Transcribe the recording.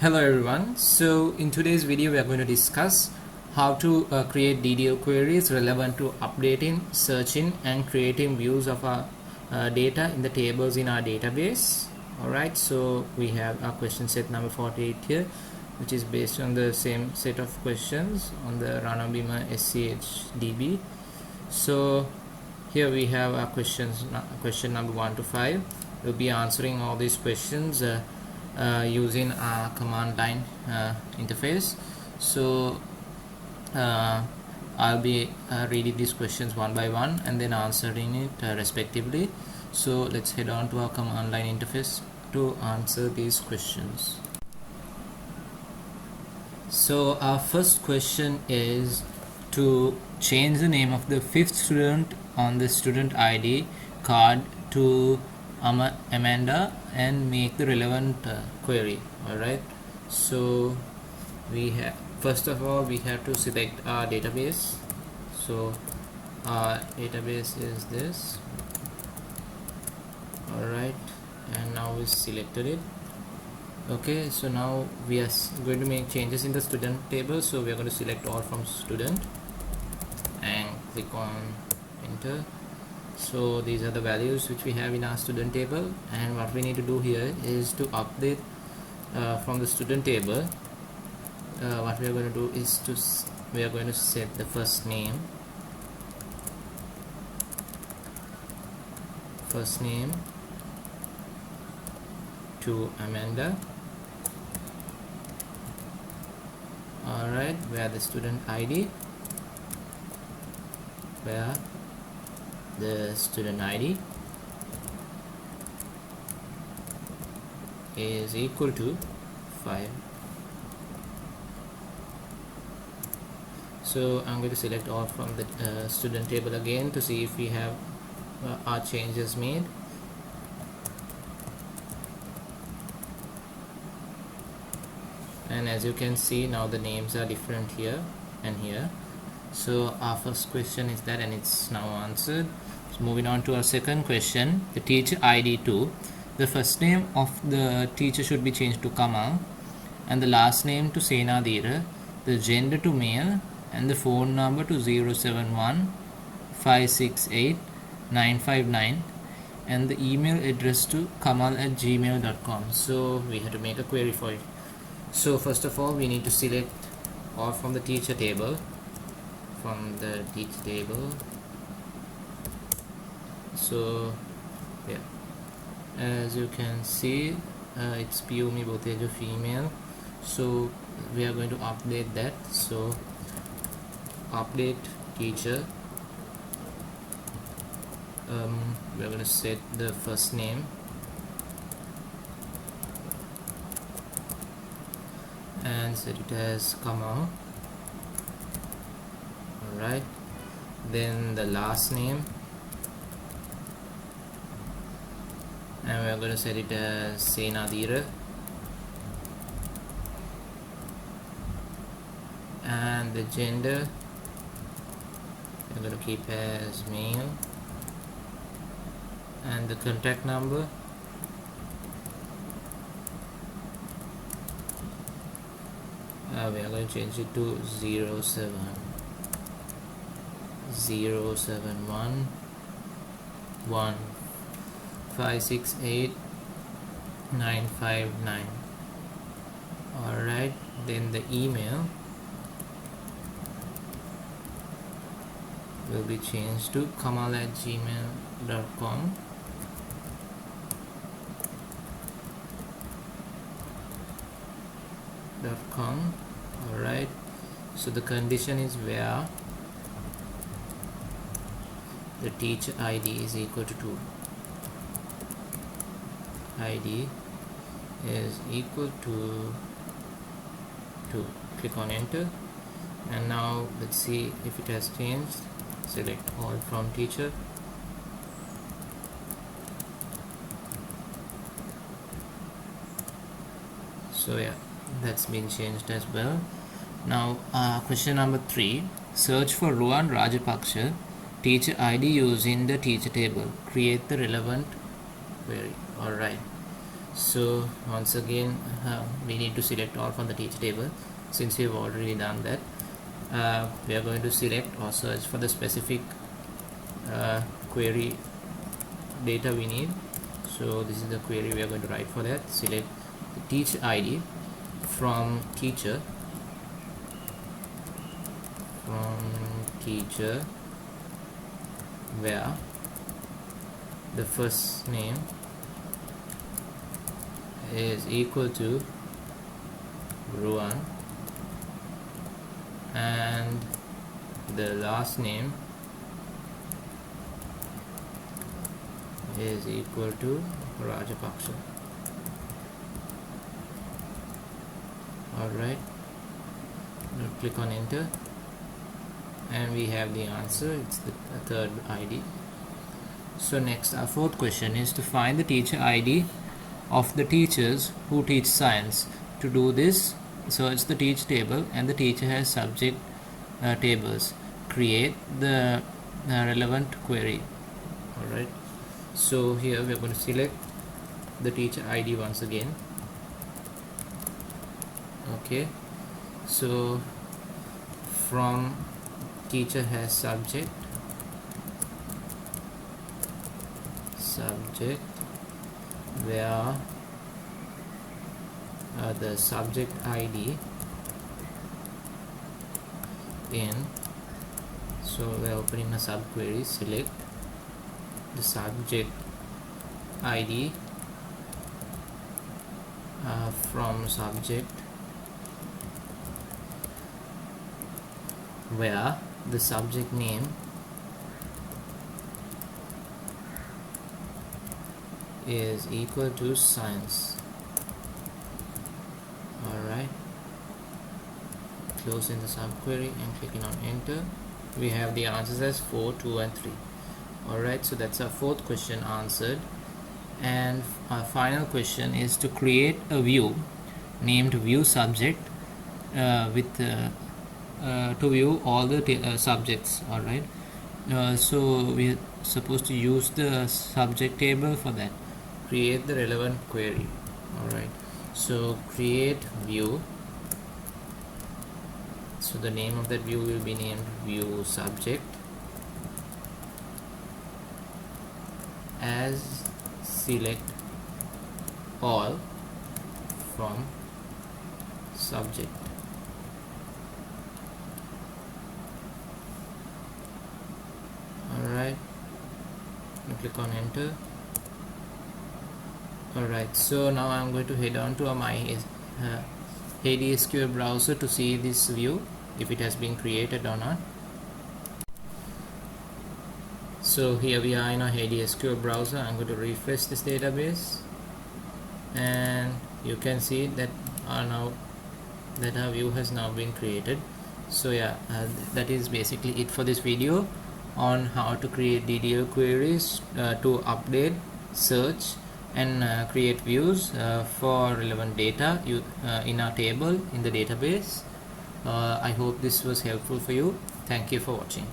Hello everyone. So in today's video we are going to discuss how to create DDL queries relevant to updating, searching and creating views of our data in the tables in our database. Alright, so we have our question set number 48 here, which is based on the same set of questions on the Rana Bima SCH DB. So here we have our questions, question number 1 to 5. We'll be answering all these questions using our command line interface. So I'll be reading these questions one by one and then answering it respectively. So let's head on to our command line interface to answer these questions. So our first question is to change the name of the fifth student on the student ID card to Amanda and make the relevant query. Alright, so we have, first of all we have to select our database. So our database is this. Alright, and now we selected it. Okay, so now we are going to make changes in the student table. So we are going to select all from student and click on enter. So these are the values which we have in our student table, and what we need to do here is to update from the student table. What we are going to do is we are going to set the first name to Amanda. Alright, where the student ID, where the student ID is equal to 5. So I'm going to select all from the student table again to see if we have our changes made. And as you can see, now the names are different here and here. So our first question is that, and it's now answered. So moving on to our second question, the teacher ID 2. The first name of the teacher should be changed to Kamal, and the last name to Senadira, the gender to male, and the phone number to 071 568 959, and the email address to kamal@gmail.com. So we have to make a query for it. So first of all we need to select all from the teacher table. So yeah, as you can see, it's Piyumi Botejo female. So we are going to update that. So update teacher, we are going to set the first name and set it as Kamal. Alright, then the last name, and we are going to set it as Senadira, and the gender we're going to keep as male, and the contact number we are going to change it to 071 568 959. Alright, then the email will be changed to kamal@gmail.com. Alright, so the condition is where the teacher ID is equal to 2. ID is equal to 2. Click on enter, and now let's see if it has changed. Select all from teacher. So yeah, that's been changed as well. Now question number 3, search for Rohan Rajapaksha teacher ID using the teacher table. Create the relevant query. Alright, So once again we need to select all from the teacher table. Since we have already done that, we are going to select or search for the specific query data we need. So this is the query we are going to write for that. Select the teacher ID from teacher where the first name is equal to Ruan and the last name is equal to Rajapaksha. Alright, now click on enter and we have the answer. It's the third ID. So next, our fourth question is to find the teacher ID of the teachers who teach science. To do this, search the teacher table and the teacher has subject tables. Create the relevant query. Alright, so here we are going to select the teacher ID once again. Okay, so from teacher has subject where the subject ID in, so we are opening a subquery. Select the subject ID from subject where the subject name is equal to science. Alright, closing the subquery and clicking on enter. We have the answers as 4, 2 and 3. Alright, so that's our fourth question answered. And our final question is to create a view named view subject to view all the subjects. Alright, so we're supposed to use the subject table for that. Create the relevant query. Alright, so create view. So the name of that view will be named view subject as select all from subject. Alright, click on enter. Alright, so now I'm going to head on to my Hades SQL browser to see this view, if it has been created or not. So here we are in our Hades SQL browser. I'm going to refresh this database and you can see that our view has now been created. So yeah, that is basically it for this video on how to create DDL queries to update, search and create views for relevant data in our table in the database. I hope this was helpful for you. Thank you for watching.